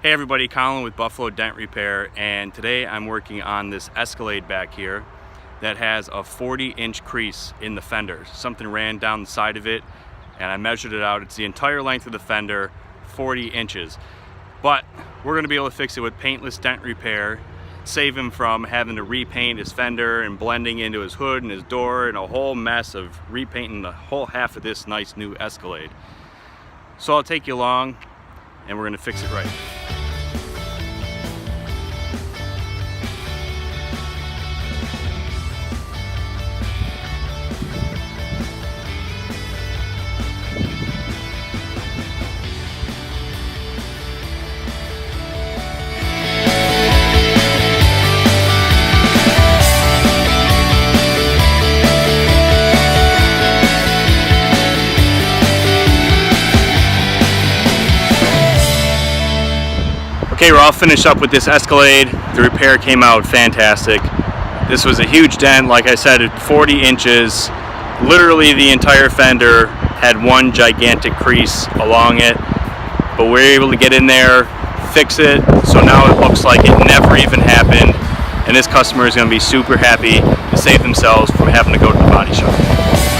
Hey everybody, Colin with Buffalo Dent Repair, and today I'm working on this Escalade back here that has a 40-inch crease in the fender. Something ran down the side of it and I measured it out. It's the entire length of the fender, 40 inches. But we're going to be able to fix it with Paintless Dent Repair, save him from having to repaint his fender and blending into his hood and his door and a whole mess of repainting the whole half of this nice new Escalade. So I'll take you along and we're going to fix it right. Okay, we're all finished up with this Escalade. The repair came out fantastic. This was a huge dent, like I said, 40 inches. Literally the entire fender had one gigantic crease along it, but we were able to get in there, fix it, so now it looks like it never even happened, and this customer is going to be super happy to save themselves from having to go to the body shop.